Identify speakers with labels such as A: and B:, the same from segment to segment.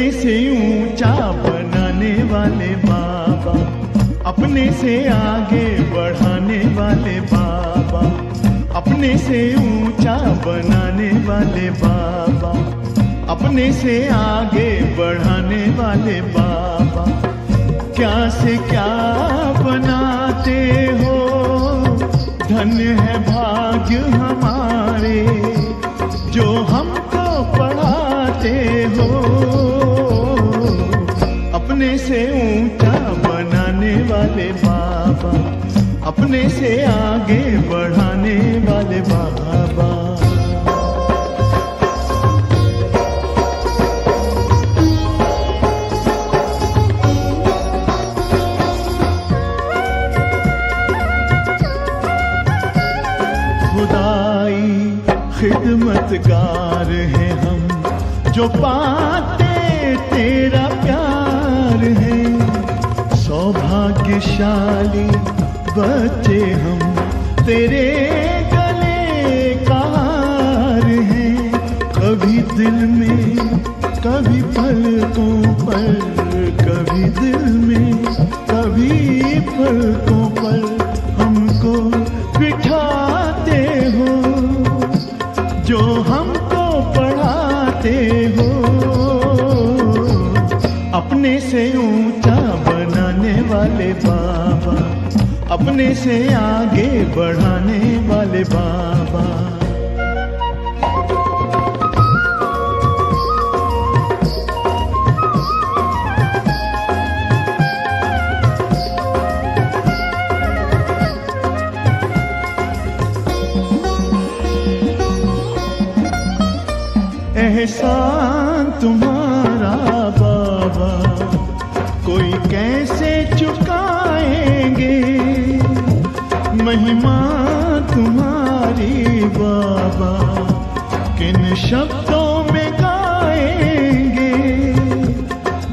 A: अपने से ऊंचा बनाने वाले बाबा, अपने से आगे बढ़ाने वाले बाबा, अपने से ऊंचा बनाने वाले बाबा, अपने से आगे बढ़ाने वाले बाबा। क्या से क्या बनाते हो, धन्य है भाग्य हमारे जो हमको पढ़ाते हो। अपने से ऊंचा बनाने वाले बाबा, अपने से आगे बढ़ाने वाले बाबा। खुदाई खिदमतगार हैं हम, जो पाते तेरा प्यार है। सौभाग्यशाली बच्चे हम, तेरे गले का हार हैं। कभी दिल में कभी पलकों पर, कभी दिल में कभी पलकों पर हमको बिठाते हो, जो हमको पढ़ाते हो। अपने से ऊंचा बनाने वाले बाबा, अपने से आगे बढ़ाने वाले बाबा। एहसान तुम्हारा बाबा कोई कैसे चुकाएंगे, महिमा तुम्हारी बाबा किन शब्दों में गाएंगे।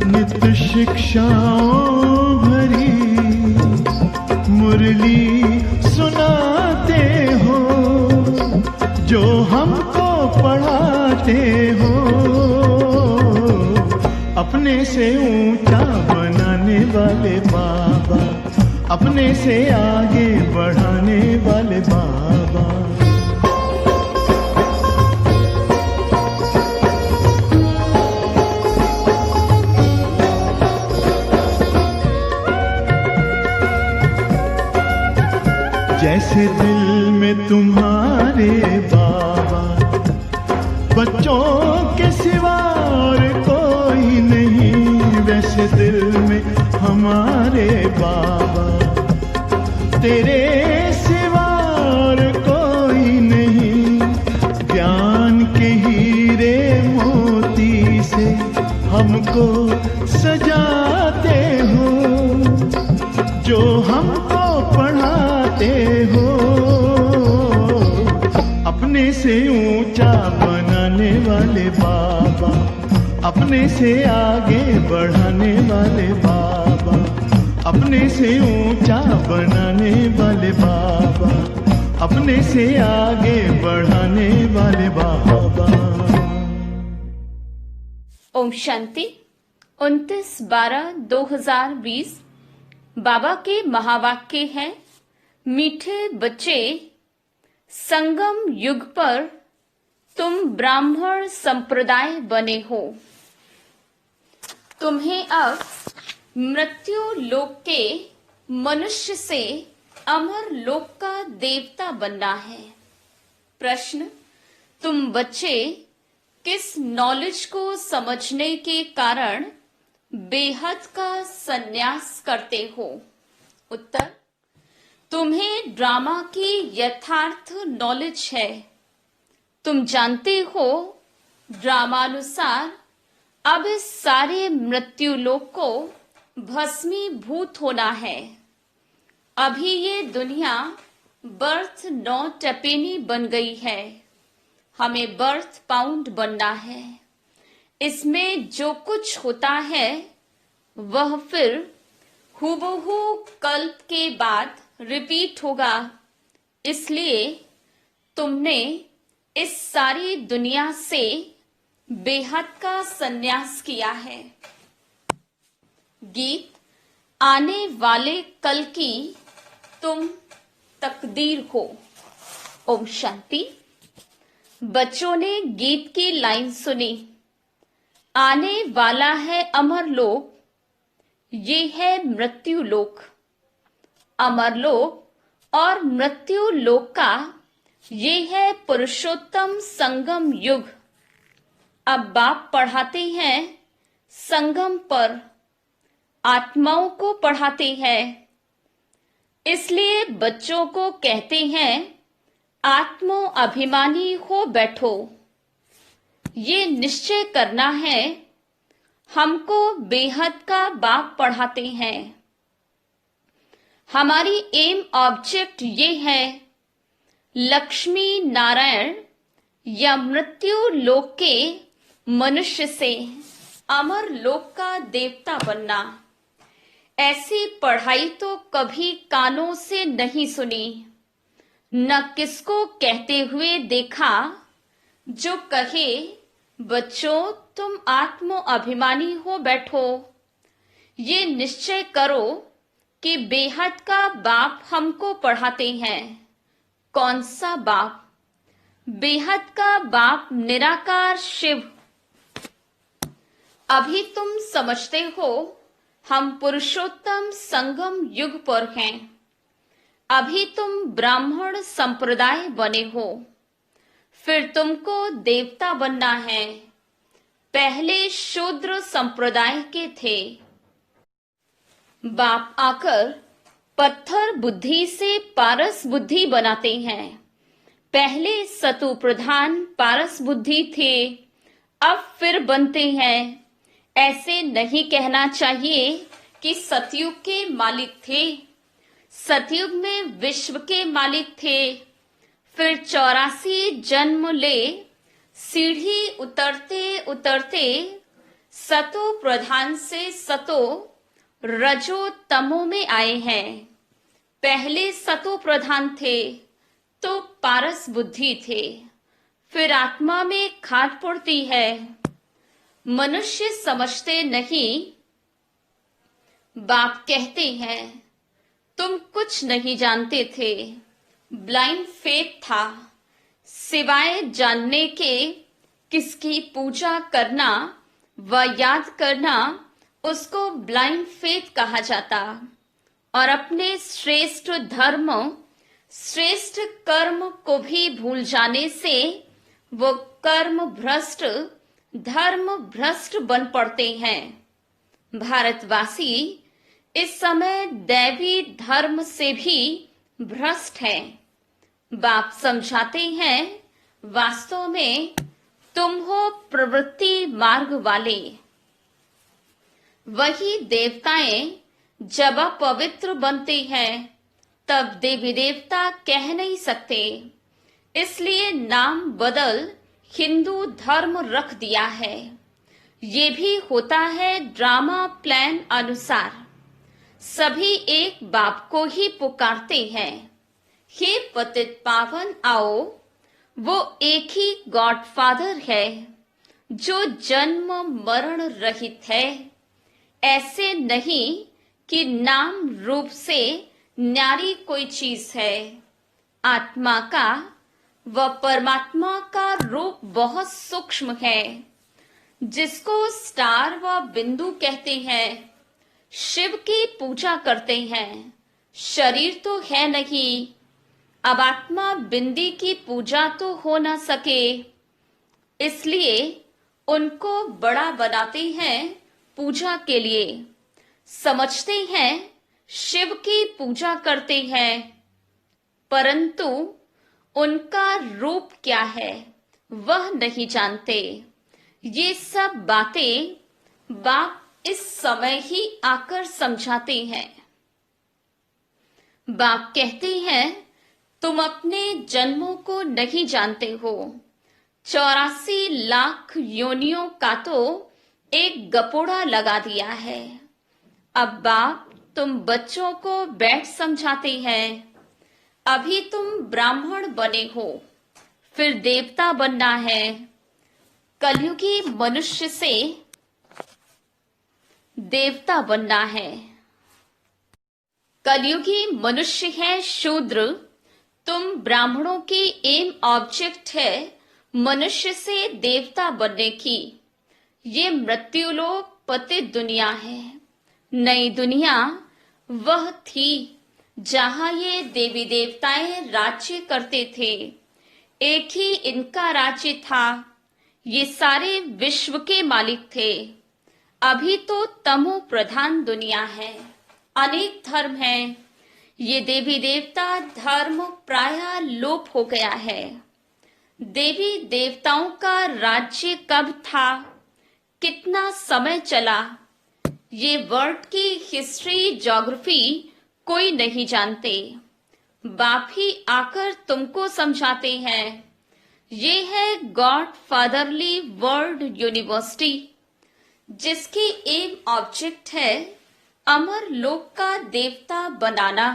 A: नित्य शिक्षाओं भरी मुरली सुनाते हो, जो हमको पढ़ाते हो। अपने से ऊंचा बनाने वाले बाबा, अपने से आगे बढ़ाने वाले बाबा। जैसे दिल में तुम्हारे बाबा बच्चों के सिवा और कोई नहीं, वैसे दिल में हमारे बाबा तेरे सिवा और कोई नहीं। ज्ञान के हीरे मोती से हमको सजाते हो, जो हमको पढ़ाते हो। अपने से ऊंचा बनाने वाले बाबा, अपने से आगे बढ़ाने वाले बाबा, अपने से ऊंचा बनाने वाले बाबा, अपने से आगे बढ़ाने वाले बाबा।
B: ओम शांति। 29/12/2020 बाबा के महावाक्य हैं, मीठे बच्चे, संगम युग पर तुम ब्राह्मण संप्रदाय बने हो। तुम्हें अब मृत्यु लोक के मनुष्य से अमर लोक का देवता बनना है। प्रश्न, तुम बच्चे किस नॉलेज को समझने के कारण बेहद का संन्यास करते हो? उत्तर, तुम्हें ड्रामा की यथार्थ नॉलेज है। तुम जानते हो ड्रामानुसार अब इस सारे मृत्यु लोक को भस्मीभूत होना है। अभी ये दुनिया बर्थ नौटंकी बन गई है, हमें बर्थ पाउंड बनना है। इसमें जो कुछ होता है वह फिर हूबहू कल्प के बाद रिपीट होगा। इसलिए तुमने इस सारी दुनिया से बेहद का संन्यास किया है। गीत आने वाले कल की तुम तकदीर हो। ओम शांति। बच्चों ने गीत की लाइन सुनी। आने वाला है अमर लोक, ये है मृत्यु लोक। अमर लोक और मृत्यु लोक का ये है पुरुषोत्तम संगम युग। अब बाप पढ़ाते हैं संगम पर, आत्माओं को पढ़ाते हैं। इसलिए बच्चों को कहते हैं आत्मो अभिमानी हो बैठो। ये निश्चय करना है, हमको बेहद का बाप पढ़ाते हैं। हमारी एम ऑब्जेक्ट ये है, लक्ष्मी नारायण या मृत्यु लोक के मनुष्य से अमर लोक का देवता बनना। ऐसी पढ़ाई तो कभी कानों से नहीं सुनी, न किसको कहते हुए देखा जो कहे बच्चों तुम आत्म अभिमानी हो बैठो। ये निश्चय करो कि बेहद का बाप हमको पढ़ाते हैं। कौन सा बाप? बेहद का बाप निराकार शिव। अभी तुम समझते हो हम पुरुषोत्तम संगम युग पर हैं। अभी तुम ब्राह्मण संप्रदाय बने हो, फिर तुमको देवता बनना है। पहले शूद्र संप्रदाय के थे। बाप आकर पत्थर बुद्धि से पारस बुद्धि बनाते हैं। पहले सतु प्रधान पारस बुद्धि थे, अब फिर बनते हैं। ऐसे नहीं कहना चाहिए कि सतयुग के मालिक थे। सतयुग में विश्व के मालिक थे। फिर 84 जन्म ले सीढ़ी उतरते उतरते सतो प्रधान से सतो रजो तमो में आए हैं। पहले सतो प्रधान थे तो पारस बुद्धि थे। फिर आत्मा में खाद पड़ती है। मनुष्य समझते नहीं। बाप कहते हैं तुम कुछ नहीं जानते थे, ब्लाइंड फेथ था। सिवाय जानने के किसकी पूजा करना व याद करना उसको ब्लाइंड फेथ कहा जाता। और अपने श्रेष्ठ धर्म श्रेष्ठ कर्म को भी भूल जाने से वो कर्म भ्रष्ट धर्म भ्रष्ट बन पड़ते हैं। भारतवासी इस समय दैवी धर्म से भी भ्रष्ट है। बाप समझाते हैं वास्तव में तुम हो प्रवृत्ति मार्ग वाले। वही देवताएं जब पवित्र बनते हैं तब देवी देवता कह नहीं सकते, इसलिए नाम बदल हिंदू धर्म रख दिया है। ये भी होता है ड्रामा प्लान अनुसार। सभी एक बाप को ही पुकारते हैं, हे पतित पावन आओ। वो एक ही गॉडफादर है जो जन्म मरण रहित है। ऐसे नहीं कि नाम रूप से न्यारी कोई चीज है। आत्मा का व परमात्मा का रूप बहुत सूक्ष्म है, जिसको स्टार व बिंदु कहते हैं। शिव की पूजा करते हैं, शरीर तो है नहीं। अब आत्मा बिंदी की पूजा तो हो ना सके, इसलिए उनको बड़ा बनाते हैं पूजा के लिए। समझते हैं शिव की पूजा करते हैं, परंतु उनका रूप क्या है वह नहीं जानते। ये सब बातें बाप इस समय ही आकर समझाते हैं। बाप कहते हैं तुम अपने जन्मों को नहीं जानते हो। 84 लाख योनियों का तो एक गपोड़ा लगा दिया है। अब बाप तुम बच्चों को बैठ समझाते हैं। अभी तुम ब्राह्मण बने हो, फिर देवता बनना है। कलयुगी मनुष्य से देवता बनना है। कलयुगी मनुष्य है शूद्र, तुम ब्राह्मणों की एम ऑब्जेक्ट है मनुष्य से देवता बनने की। ये मृत्युलोक पतित दुनिया है। नई दुनिया वह थी जहां ये देवी देवताएं राज्य करते थे। एक ही इनका राज्य था। ये सारे विश्व के मालिक थे। अभी तो तमो प्रधान दुनिया है, अनेक धर्म हैं। ये देवी देवता धर्म प्रायः लोप हो गया है। देवी देवताओं का राज्य कब था, कितना समय चला, ये वर्ल्ड की हिस्ट्री ज्योग्राफी कोई नहीं जानते। बाप ही आकर तुमको समझाते हैं। ये है गॉड फादरली वर्ल्ड यूनिवर्सिटी, जिसकी एम ऑब्जेक्ट है अमर लोक का देवता बनाना।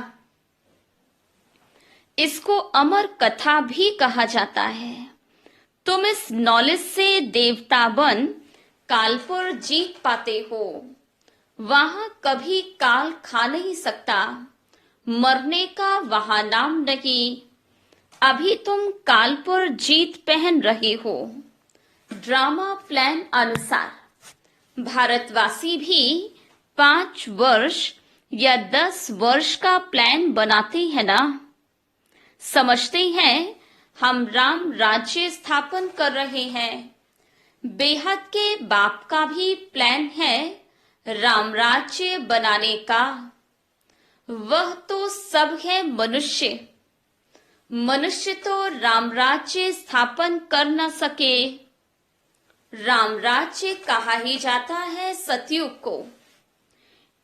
B: इसको अमर कथा भी कहा जाता है। तुम इस नॉलेज से देवता बन काल पर जीत पाते हो। वहां कभी काल खा नहीं सकता, मरने का वहां नाम नहीं। अभी तुम काल पर जीत पहन रहे हो। ड्रामा प्लान अनुसार भारतवासी भी 5 वर्ष या 10 वर्ष का प्लान बनाते हैं ना। समझते हैं हम राम राज्य स्थापन कर रहे हैं। बेहद के बाप का भी प्लान है राम राज्य बनाने का। वह तो सब है मनुष्य। मनुष्य तो राम राज्य स्थापन कर न सके। राम राज्य कहा ही जाता है सतयुग को।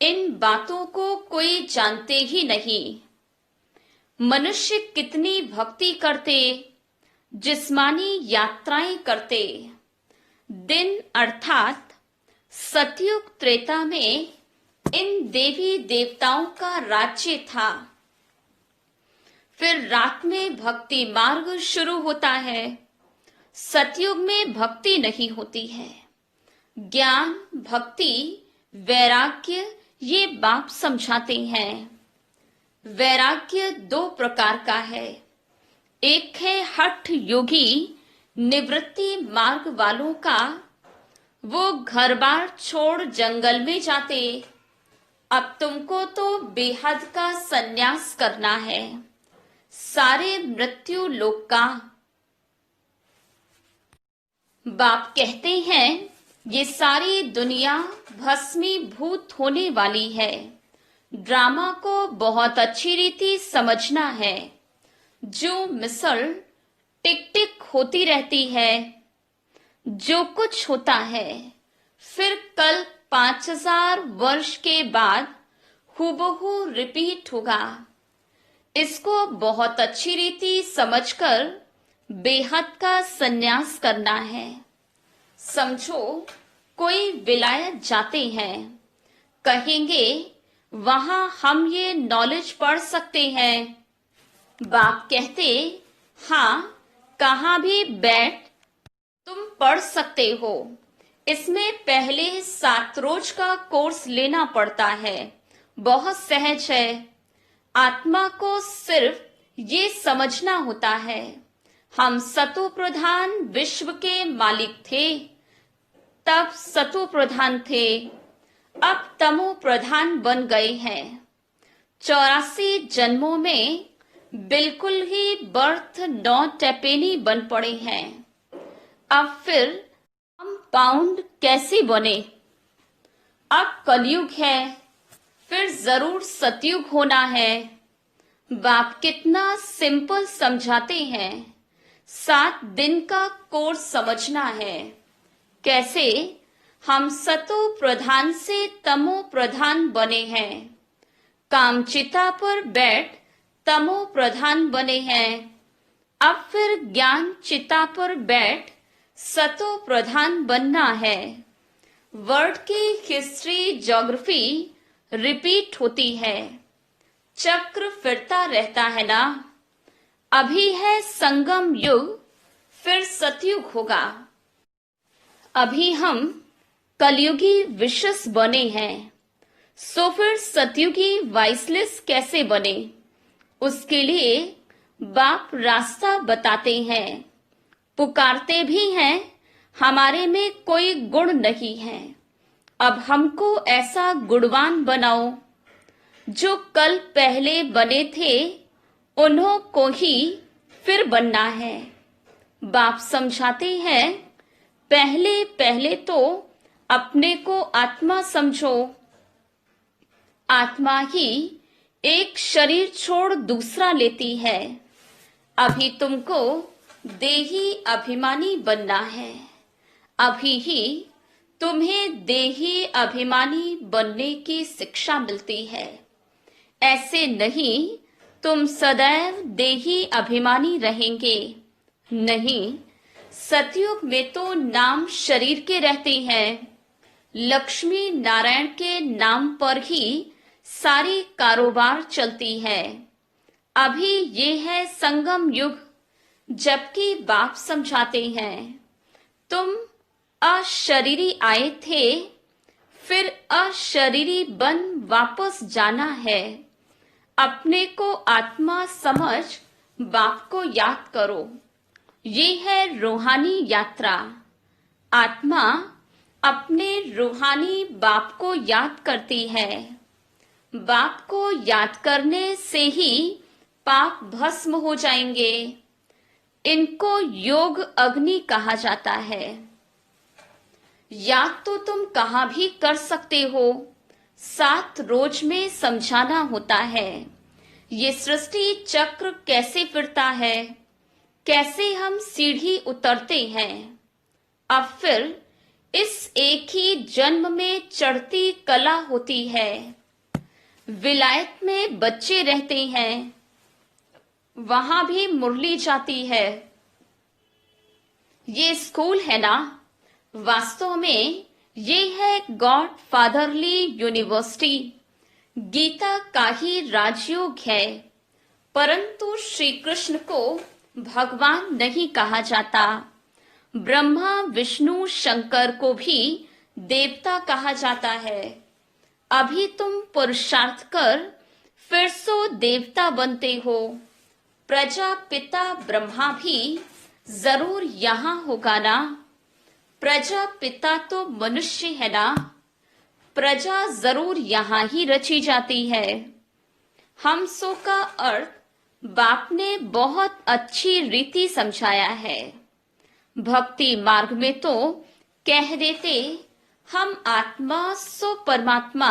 B: इन बातों को कोई जानते ही नहीं। मनुष्य कितनी भक्ति करते, जिस्मानी यात्राएं करते। दिन अर्थात सतयुग त्रेता में इन देवी देवताओं का राज्य था। फिर रात में भक्ति मार्ग शुरू होता है। सतयुग में भक्ति नहीं होती है। ज्ञान, भक्ति, वैराग्य ये बाप समझाते हैं। वैराग्य 2 प्रकार का है। एक है हठ योगी निवृत्ति मार्ग वालों का। वो घर बार छोड़ जंगल में जाते। अब तुमको तो बेहद का सन्यास करना है, सारे मृत्यु लोक का। बाप कहते हैं ये सारी दुनिया भस्मीभूत होने वाली है। ड्रामा को बहुत अच्छी रीति समझना है। जो मिसल टिक टिक होती रहती है, जो कुछ होता है, फिर कल 5000 वर्ष के बाद हूबहू रिपीट होगा। इसको बहुत अच्छी रीति समझकर बेहद का सन्यास करना है। समझो कोई विलायत जाते हैं, कहेंगे वहां हम ये नॉलेज पढ़ सकते हैं। बाप कहते हाँ, कहाँ भी बैठ तुम पढ़ सकते हो। इसमें पहले 7 रोज का कोर्स लेना पड़ता है। बहुत सहज है। आत्मा को सिर्फ ये समझना होता है हम सतो प्रधान विश्व के मालिक थे, तब सतो प्रधान थे, अब तमो प्रधान बन गए हैं। 84 जन्मों में बिल्कुल ही बर्थ नॉट टेपेनी बन पड़े हैं। अब फिर हम पाउंड कैसे बने? अब कलयुग है, फिर जरूर सतयुग होना है। बाप कितना सिंपल समझाते हैं। 7 दिन का कोर्स समझना है। कैसे हम सतो प्रधान से तमो प्रधान बने हैं। कामचिता पर बैठ तमो प्रधान बने हैं। अब फिर ज्ञान चिता पर बैठ सतो प्रधान बनना है। वर्ल्ड की हिस्ट्री ज्योग्राफी रिपीट होती है। चक्र फिरता रहता है ना। अभी है संगम युग, फिर सतयुग होगा। अभी हम कलयुगी विशस बने हैं, सो फिर सतयुगी वाइसलेस कैसे बने? उसके लिए बाप रास्ता बताते हैं, पुकारते भी हैं, हमारे में कोई गुण नहीं है, अब हमको ऐसा गुणवान बनाओ। जो कल पहले बने थे उन्हों को ही फिर बनना है। बाप समझाते हैं, पहले पहले तो अपने को आत्मा समझो। आत्मा ही एक शरीर छोड़ दूसरा लेती है। अभी तुमको देही अभिमानी बनना है। अभी ही तुम्हें देही अभिमानी बनने की शिक्षा मिलती है। ऐसे नहीं तुम सदैव देही अभिमानी रहेंगे। नहीं, सतयुग में तो नाम शरीर के रहते हैं। लक्ष्मी नारायण के नाम पर ही सारी कारोबार चलती है। अभी ये है संगम युग, जबकि बाप समझाते हैं, तुम अशरीरी आए थे, फिर अशरीरी बन वापस जाना है। अपने को आत्मा समझ बाप को याद करो। ये है रूहानी यात्रा। आत्मा अपने रूहानी बाप को याद करती है। बाप को याद करने से ही पाप भस्म हो जाएंगे। इनको योग अग्नि कहा जाता है। याद तो तुम कहाँ भी कर सकते हो, 7 रोज में समझाना होता है। ये सृष्टि चक्र कैसे फिरता है, कैसे हम सीढ़ी उतरते हैं। अब फिर इस एक ही जन्म में चढ़ती कला होती है। विलायत में बच्चे रहते हैं, वहां भी मुरली जाती है। ये स्कूल है ना, वास्तव में ये है गॉड फादरली यूनिवर्सिटी। गीता का ही राजयोग है, परंतु श्री कृष्ण को भगवान नहीं कहा जाता। ब्रह्मा विष्णु शंकर को भी देवता कहा जाता है। अभी तुम पुरुषार्थ कर फिर सो देवता बनते हो। प्रजापिता ब्रह्मा भी जरूर यहाँ होगा ना। प्रजापिता तो मनुष्य है ना, प्रजा जरूर यहाँ ही रची जाती है। हम सो का अर्थ बाप ने बहुत अच्छी रीति समझाया है। भक्ति मार्ग में तो कह देते हम आत्मा सो परमात्मा,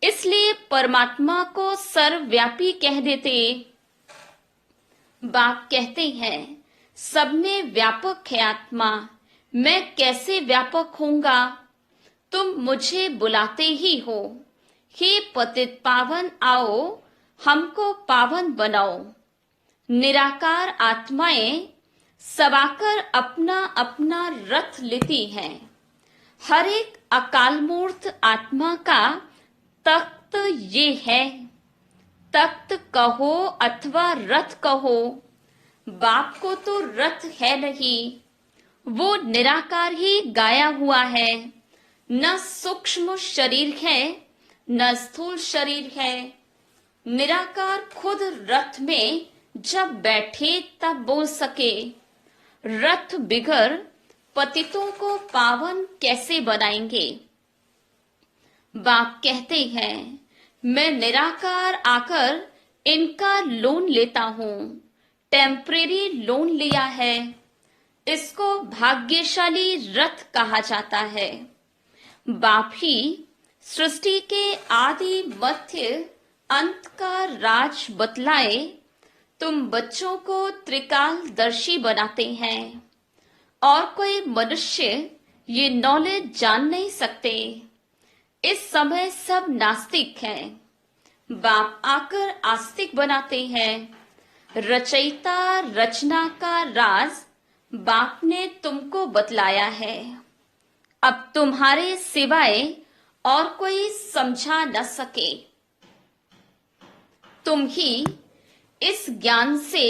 B: इसलिए परमात्मा को सर्वव्यापी कह देते। बाप कहते हैं, सब में व्यापक है आत्मा, मैं कैसे व्यापक होऊंगा? तुम मुझे बुलाते ही हो, हे पतित पावन आओ हमको पावन बनाओ। निराकार आत्माएं सबाकर अपना अपना रथ लेती हैं। हर एक अकाल मूर्त आत्मा का तख्त ये है। तख्त कहो अथवा रथ कहो, बाप को तो रथ है नहीं, वो निराकार ही गाया हुआ है। न सूक्ष्म शरीर है न स्थूल शरीर है। निराकार खुद रथ में जब बैठे तब बोल सके। रथ बिगर पतितों को पावन कैसे बनाएंगे? बाप कहते हैं, मैं निराकार आकर इनका लोन लेता हूँ। टेम्परेरी लोन लिया है, इसको भाग्यशाली रथ कहा जाता है। बाप ही सृष्टि के आदि मध्य अंत का राज बतलाए। तुम बच्चों को त्रिकालदर्शी बनाते हैं, और कोई मनुष्य ये नॉलेज जान नहीं सकते। इस समय सब नास्तिक हैं, बाप आकर आस्तिक बनाते हैं। रचयिता रचना का राज बाप ने तुमको बतलाया है। अब तुम्हारे सिवाय और कोई समझा न सके। तुम ही इस ज्ञान से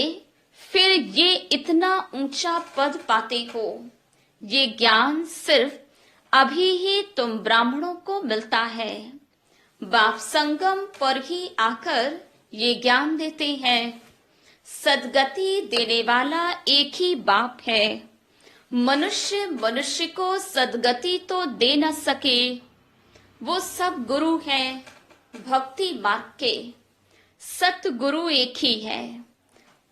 B: फिर ये इतना ऊंचा पद पाते हो। ये ज्ञान सिर्फ अभी ही तुम ब्राह्मणों को मिलता है। बाप संगम पर ही आकर ये ज्ञान देते हैं। सदगति देने वाला एक ही बाप है। मनुष्य मनुष्य को सदगति तो दे न सके। वो सब गुरु हैं भक्ति मार्ग के। सतगुरु एक ही है।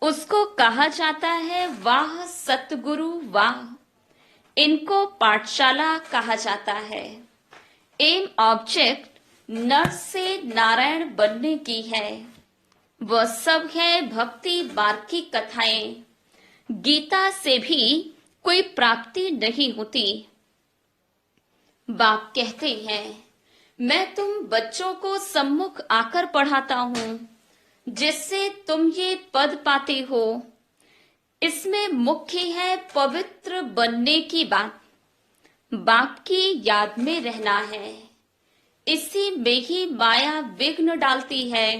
B: उसको कहा जाता है वाह सतगुरु वाह। इनको पाठशाला कहा जाता है। एम ऑब्जेक्ट नर से नारायण बनने की है। वह सब है भक्ति मार्ग की कथाएं। गीता से भी कोई प्राप्ति नहीं होती। बाप कहते हैं मैं तुम बच्चों को सम्मुख आकर पढ़ाता हूं जिससे तुम ये पद पाते हो। इसमें मुख्य है पवित्र बनने की बात। बाप की याद में रहना है। इसी में ही माया विघ्न डालती है।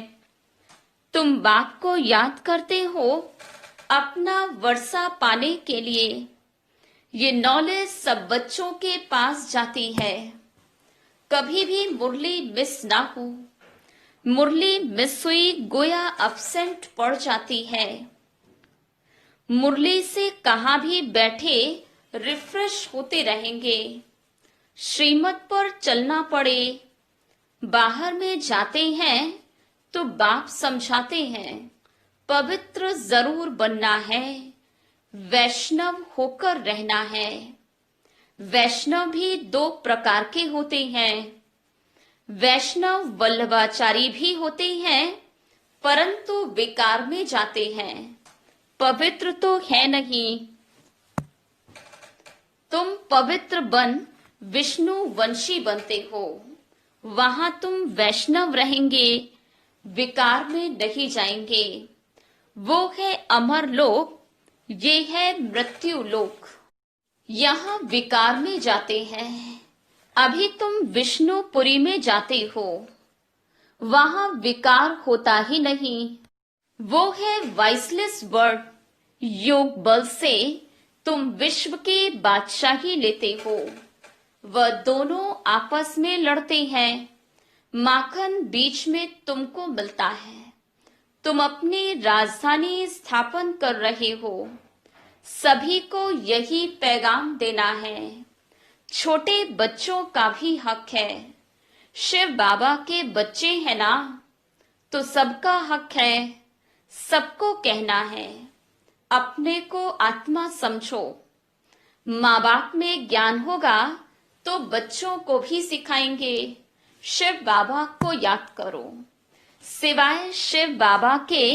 B: तुम बाप को याद करते हो अपना वर्षा पाने के लिए। ये नॉलेज सब बच्चों के पास जाती है। कभी भी मुरली मिस ना हो। मुरली मिस हुई गोया अब्सेंट पड़ जाती है। मुरली से कहाँ भी बैठे रिफ्रेश होते रहेंगे। श्रीमत पर चलना पड़े। बाहर में जाते हैं तो बाप समझाते हैं पवित्र जरूर बनना है। वैष्णव होकर रहना है। वैष्णव भी दो प्रकार के होते हैं। वैष्णव वल्लभाचारी भी होते हैं परंतु विकार में जाते हैं। पवित्र तो है नहीं। तुम पवित्र बन विष्णु वंशी बनते हो। वहां तुम वैष्णव रहेंगे। विकार में नहीं जाएंगे। वो है अमर लोक। ये है मृत्यु लोक। यहाँ विकार में जाते हैं। अभी तुम विष्णुपुरी में जाते हो। वहां विकार होता ही नहीं। वो है वाइसलेस वर्ड। योग बल से तुम विश्व की बादशाही लेते हो। वह दोनों आपस में लड़ते हैं। माखन बीच में तुमको मिलता है। तुम अपनी राजधानी स्थापन कर रहे हो। सभी को यही पैगाम देना है। छोटे बच्चों का भी हक है। शिव बाबा के बच्चे हैं ना, तो सबका हक है। सबको कहना है अपने को आत्मा समझो। माँ बाप में ज्ञान होगा तो बच्चों को भी सिखाएंगे। शिव बाबा को याद करो। सिवाय शिव बाबा के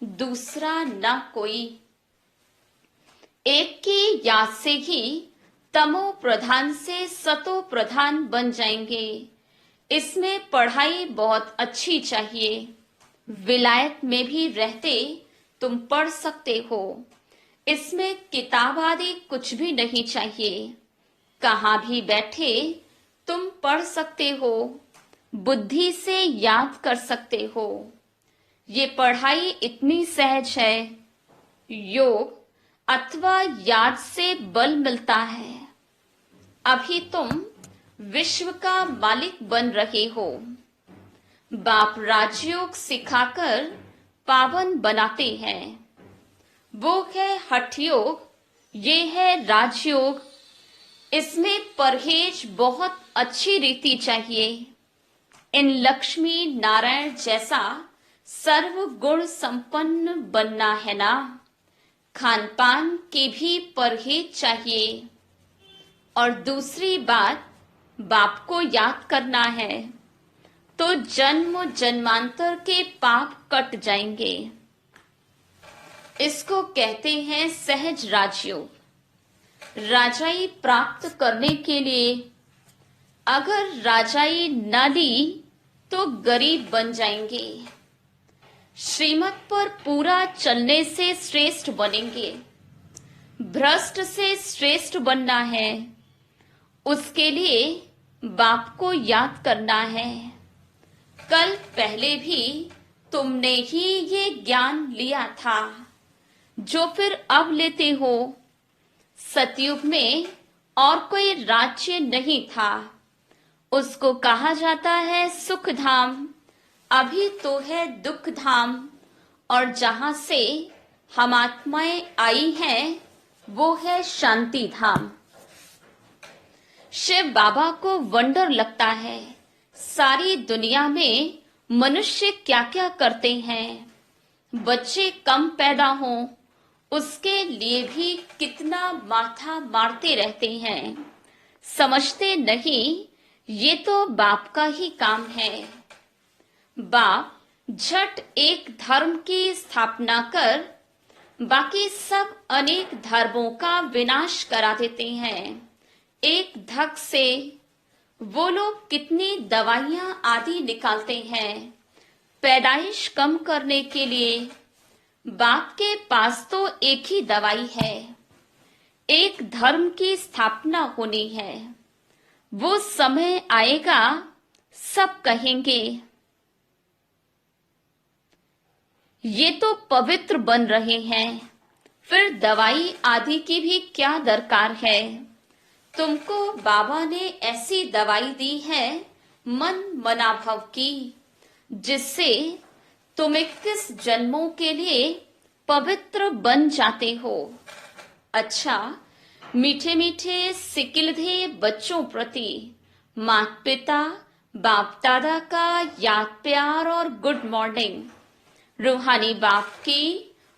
B: दूसरा न कोई। एक की याद से ही तमो प्रधान से सतो प्रधान बन जाएंगे। इसमें पढ़ाई बहुत अच्छी चाहिए। विलायत में भी रहते तुम पढ़ सकते हो। इसमें किताब आदि कुछ भी नहीं चाहिए। कहाँ भी बैठे तुम पढ़ सकते हो। बुद्धि से याद कर सकते हो। ये पढ़ाई इतनी सहज है। योग अथवा याद से बल मिलता है। अभी तुम विश्व का मालिक बन रहे हो। बाप राजयोग सिखाकर पावन बनाते हैं। वो है हठ योग। ये है राजयोग। इसमें परहेज बहुत अच्छी रीति चाहिए। इन लक्ष्मी नारायण जैसा सर्व गुण संपन्न बनना है ना। खान पान की भी परहेज चाहिए। और दूसरी बात, बाप को याद करना है तो जन्म जन्मांतर के पाप कट जाएंगे। इसको कहते हैं सहज राजयोग। राजाई प्राप्त करने के लिए अगर राजाई न ली तो गरीब बन जाएंगे। श्रीमत पर पूरा चलने से श्रेष्ठ बनेंगे। भ्रष्ट से श्रेष्ठ बनना है। उसके लिए बाप को याद करना है। कल पहले भी तुमने ही ये ज्ञान लिया था जो फिर अब लेते हो। सतयुग में और कोई राज्य नहीं था। उसको कहा जाता है सुख धाम, अभी तो है दुख धाम। और जहां से हम आत्माएं आई हैं वो है शांति धाम। शिव बाबा को वंडर लगता है सारी दुनिया में मनुष्य क्या क्या करते हैं। बच्चे कम पैदा हों उसके लिए भी कितना माथा मारते रहते हैं। समझते नहीं ये तो बाप का ही काम है। बाप झट एक धर्म की स्थापना कर बाकी सब अनेक धर्मों का विनाश करा देते हैं एक धक से। वो लोग कितनी दवाइयां आदि निकालते हैं पैदाइश कम करने के लिए। बाप के पास तो एक ही दवाई है, एक धर्म की स्थापना होनी है। वो समय आएगा सब कहेंगे ये तो पवित्र बन रहे हैं, फिर दवाई आदि की भी क्या दरकार है। तुमको बाबा ने ऐसी दवाई दी है मन मनाभव की, जिससे तुम 21 जन्मों के लिए पवित्र बन जाते हो। अच्छा, मीठे मीठे सिकिलधे बच्चों प्रति माता पिता बाप दादा का याद प्यार और गुड मॉर्निंग। रूहानी बाप की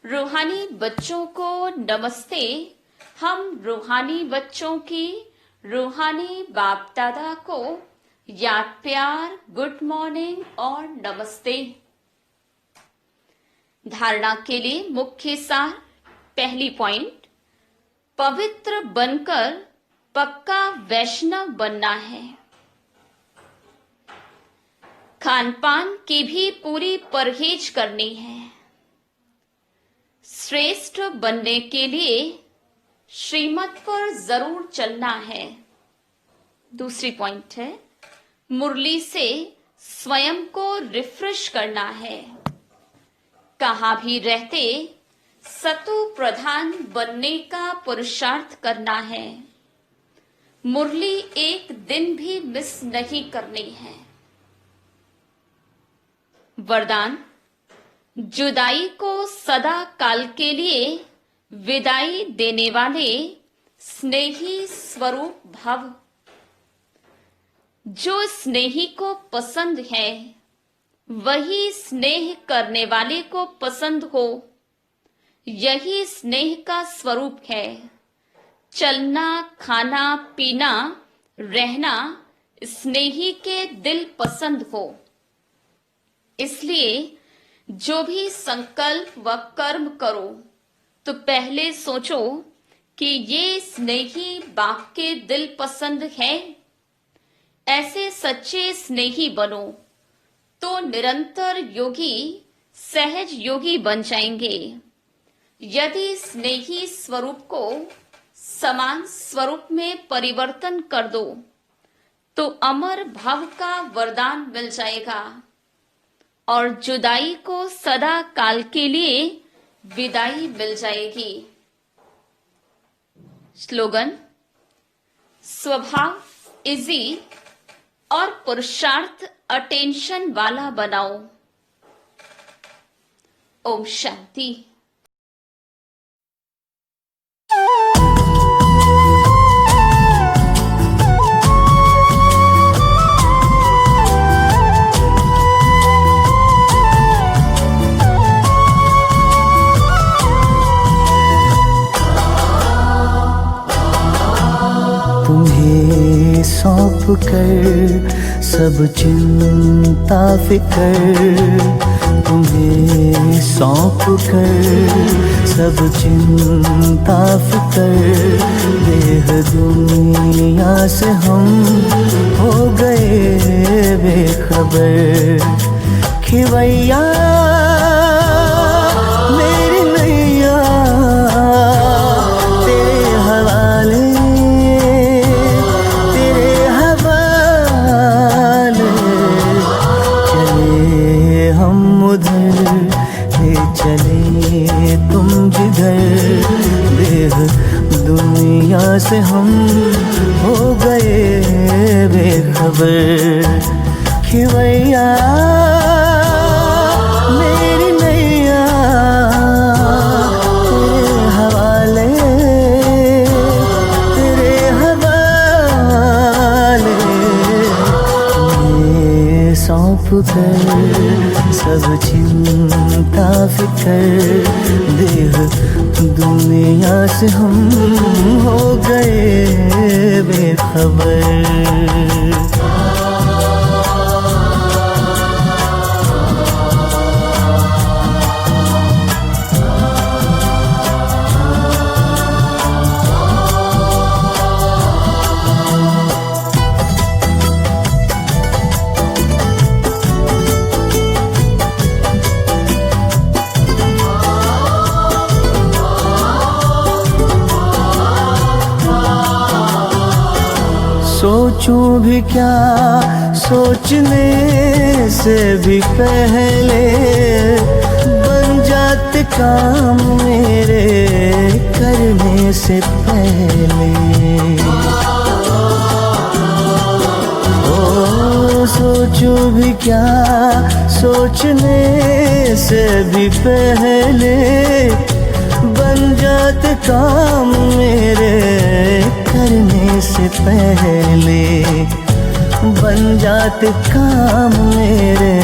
B: रूहानी बच्चों को नमस्ते। हम रूहानी बच्चों की रूहानी बाप दादा को याद प्यार गुड मॉर्निंग और नमस्ते। धारणा के लिए मुख्य सार। पहली पॉइंट, पवित्र बनकर पक्का वैष्णव बनना है। खान पान की भी पूरी परहेज करनी है। श्रेष्ठ बनने के लिए श्रीमत पर जरूर चलना है। दूसरी पॉइंट है, मुरली से स्वयं को रिफ्रेश करना है। कहाँ भी रहते सतु प्रधान बनने का पुरुषार्थ करना है। मुरली एक दिन भी मिस नहीं करनी है। वरदान, जुदाई को सदा काल के लिए विदाई देने वाले स्नेही स्वरूप भव। जो स्नेही को पसंद है वही स्नेह करने वाले को पसंद हो, यही स्नेह का स्वरूप है। चलना खाना पीना रहना स्नेही के दिल पसंद हो। इसलिए जो भी संकल्प व कर्म करो तो पहले सोचो कि ये स्नेही बाप के दिल पसंद है। ऐसे सच्चे स्नेही बनो तो निरंतर योगी सहज योगी बन जाएंगे। यदि स्नेही स्वरूप को समान स्वरूप में परिवर्तन कर दो तो अमर भव का वरदान मिल जाएगा और जुदाई को सदा काल के लिए विदाई मिल जाएगी। स्लोगन, स्वभाव इजी और पुरुषार्थ अटेंशन वाला बनाओ। ओम शांति।
C: तुम्हें सौंप कर सब चिंता फिकर, तुम्हें सौंप कर सब चिंता फिकर। देह दुनिया से हम हो गए बेखबर। खिवैया मेरी नैया तेरे हवाले, चले तुम जिधर। देह दुनिया दुनिया से हम हो गए बेखबर। खिवैया मेरी नैया तेरे हवाले, तेरे हवाले ये सौंप कर सब चिंता फिकर। देह दुनिया से हम हो गए बेखबर। सोचूं भी क्या सोचने से भी पहले, बन जाते काम मेरे करने से पहले। ओ सोचूं भी क्या सोचने से भी पहले, बन जाते काम मेरे करने से पहले। बन जाते काम मेरे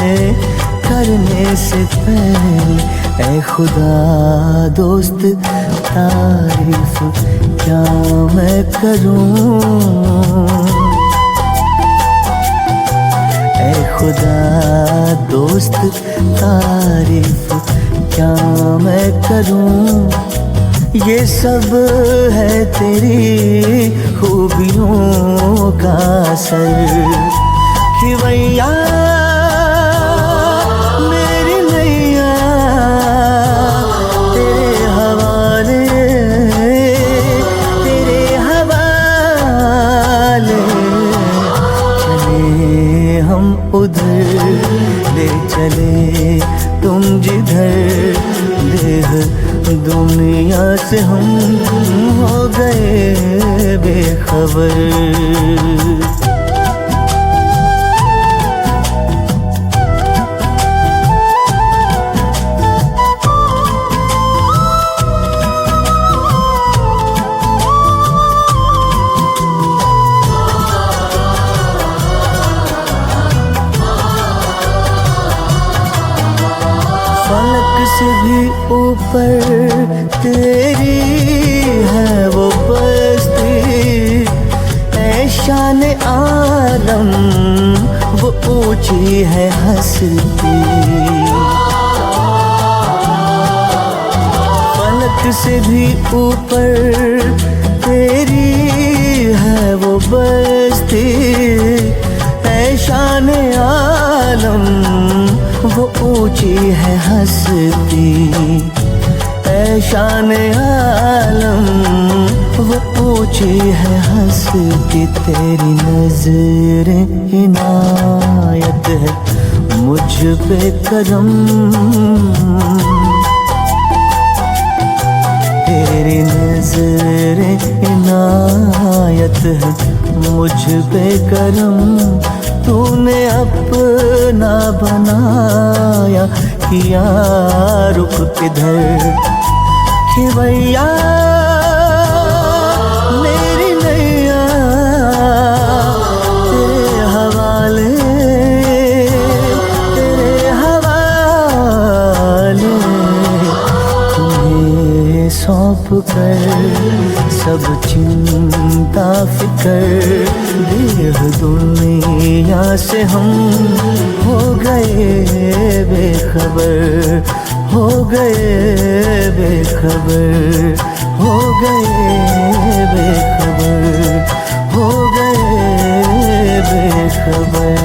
C: करने से पहले। ऐ खुदा दोस्त तारीफ क्या मैं करूं, ऐ खुदा दोस्त तारीफ क्या मैं करूं। ये सब है तेरी खूबियों का असर। खिवैया मेरी नैया तेरे हवाले, तेरे हवाले। चले हम उधर ले चले तुम जिधर, देह दुनिया से हम हो गए बेखबर। फलक से भी ऊपर तेरी है वो बस्ती, ऐ शान आलम वो ऊंची है हस्ती। फलक से भी ऊपर तेरी है वो बस्ती, ऐ शान आलम वो ऊंची है हस्ती। ऐ शान आलम वो ऊंची है हस्ती। तेरी नजर इनायत है मुझ पे करम, तेरी नजर इनायत है मुझ पे करम। तूने अपना बनाया किया रुख किधर। खिवैया मेरी नैया तेरे हवाले, तेरे हवाले। तुम्हें सौंप कर सब चिंता फिकर। देह दुनिया से हम हो गए बेखबर, हो गए बेखबर, हो गए बेखबर, हो गए बेखबर।